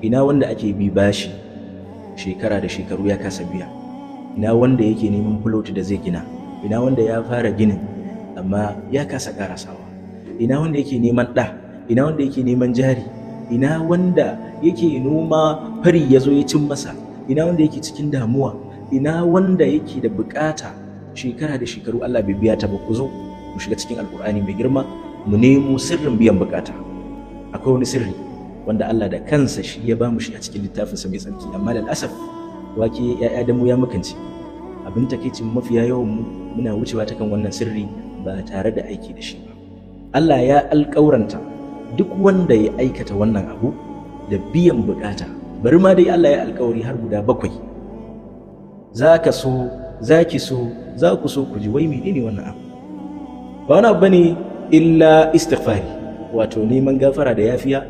ina wanda ake bi bashi shekara da shekaru ya kasa biya, ina wanda yake neman fuloti da zai gina, ina wanda ya fara ginin amma ya kasa karasawa, ina wanda yake neman ɗa, ina wanda yake neman jari, ina wanda yake noma fari ya zo ya cin masa, ina wanda yake cikin damuwa, ina wanda yake da bukata shekara da shekaru Allah bai biya ta ba. Ku zo mu shiga cikin alkur'ani mai girma mu nemo sirrin biyan bukata. Akwai wani sirri wanda Allah da kansa shi ya bamu shi a cikin littafinsa mai tsarki, amma da asaf wake ya'ya da mu ya makance. Abin takeicin mafiya yawan mu muna wucewa ta kan wannan sirri ba tare da aiki da shi ba. Allah ya alƙauranta duk wanda ya aikata wannan abu da biyan bukata, bari ma dai Allah ya alƙawari har guda 7. Zaka so, zaki so, za ku so ku ji wai menene wannan abu. Ba wani abu bane illa istighfari, wato neman gafara da yafiya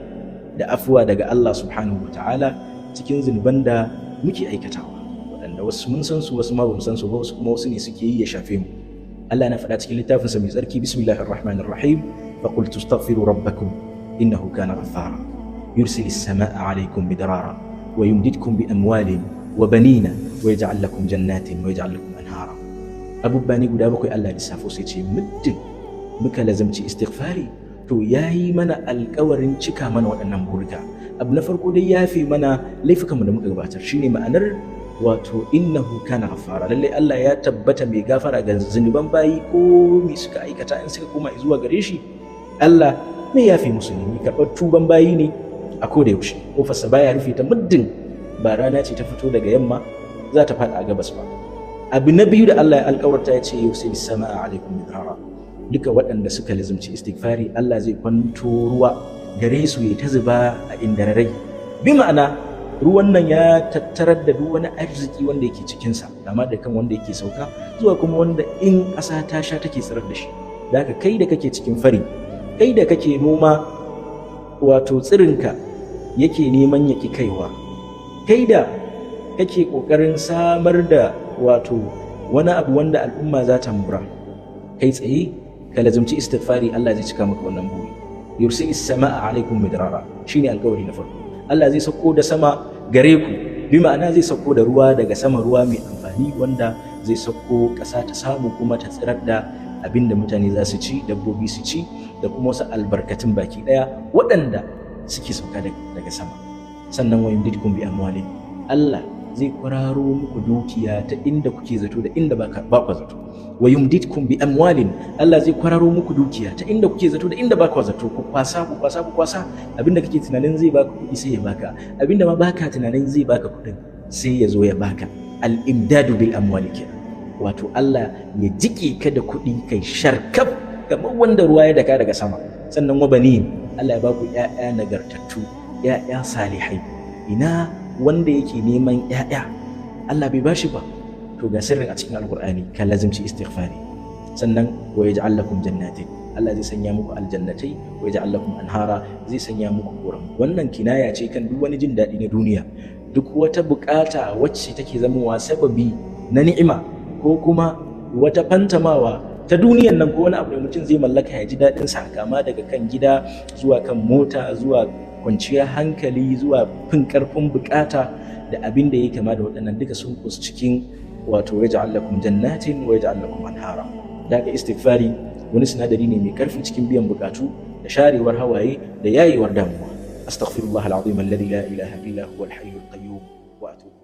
da afuwa daga Allah subhanahu wataala cikin zunuban da muke aikatawa, waɗanda wasu mun san su wasu ma bamu san su ba, wasu kuma wasu ne suke yi ya shafe mu. Allah na faɗa cikin littafinsa mai tsarki, bismillahir rahmanir rahim, fa qultu astaghfiru rabbakum innahu kana ghaffara yursilis samaa'a 'alaykum midrara wa yumdidkum bi amwalin wa banina wa yaj'al lakum jannatin wa yaj'al lakum anhara. Abubba ne guda 7 Allah lissafo sai ce muddin muka lazamci istighfari to yayi mana alƙawarin cika mana waɗannan burika. Abu na farko dai yafi mana laifukanmu da muka gabatar, shine ma'anar wato innahu kana ghaffara. Lalle Allah ya tabbata mai gafara ga zunuban bayi ko me suka aikata in suka koma zuwa gare shi. Allah mai yafi musu ne, mai karɓar tuban bayi ne a koda yaushe. Kofarsa baya rufe ta muddin ba rana ce ta fito daga yamma za ta faɗa a gabas ba. Abu na biyu da Allah ya alƙawarta ya ce yusilis samaa alaikum midrara. Duka waɗanda suka lazumci istighfari Allah zai kwanto ruwa gare su ya ta zuba a indararai. Bi ma'ana ruwan nan ya tattarar da duk wani arziki wanda yake cikinsa, kama da kan wanda yake sauka zuwa kuma wanda in ƙasa ta sha take tsirar da shi. Da haka kai da kake cikin fari, kai da kake noma wato tsirinka yake neman ya ƙi kaiwa, kai da kake ƙoƙarin samar da wato wani abu wanda al'umma za ta mura, kai tsaye ka lazumci istighfari Allah zai cika maka wannan buri. Yursilis samaa alaikum midrara shine alƙawari na farko. Allah zai sauko da sama gare ku, bi ma'ana zai sauko da ruwa daga sama, ruwa mai amfani wanda zai sauko ƙasa ta samu kuma ta tsirar da abin da mutane za su ci, dabbobi su ci, da kuma wasu albarkatun baki ɗaya waɗanda suke sauka daga sama. Sannan wa yumdidkum bi amwalin, Allah zai kwararo muku dukiya ta inda kuke zato da inda ba ku zato. Wa yumdidkum bi amwalin, Allah zai kwararo muku dukiya ta inda kuke zato da inda ba ku zato. Ku kwasa abinda kake tunanin zai baka kuɗi sai ya baka, abinda ma baka tunanin zai baka kuɗin sai ya zo ya baka. Al-imdadu bil amwali kenan, wato Allah ya jike ka da kuɗi kai sharkaf kamar wanda ruwa ya daka daga sama. Sannan wa banin, Allah ya baku ƴaƴa nagartattu, ƴaƴa salihai. Ina wanda yake neman ƴaƴa Allah bai bashi ba, to ga sirrin a cikin alqur'ani ka lazimci istighfari. Sannan wa yaj'al lakum jannatin, Allah zai sanya muku aljannatai, wa yaj'al lakum anhara, zai sanya muku koram. Wannan kinaya ce kan duk wani jin daɗi na duniya, duk wata bukata wacce take zamowa sababi na ni'ima ko kuma wata fantamawa ta duniyan nan, ko wani abu da mutum zai mallaka ya ji daɗin sa, kama daga kan gida zuwa kan mota zuwa kwanciyar hankali zuwa fin karfin bukata da abin da ya kama da waɗannan, duka sun kusa cikin wato yaj'al lakum jannatin wa yaj'al lakum anhara. Daga istighfari wani sinadari ne mai karfi cikin biyan bukatu da sharewar hawaye da yayewar damuwa. Astaghfirullah al-azim alladhi la ilaha illa huwa al-hayyul qayyum wa atubu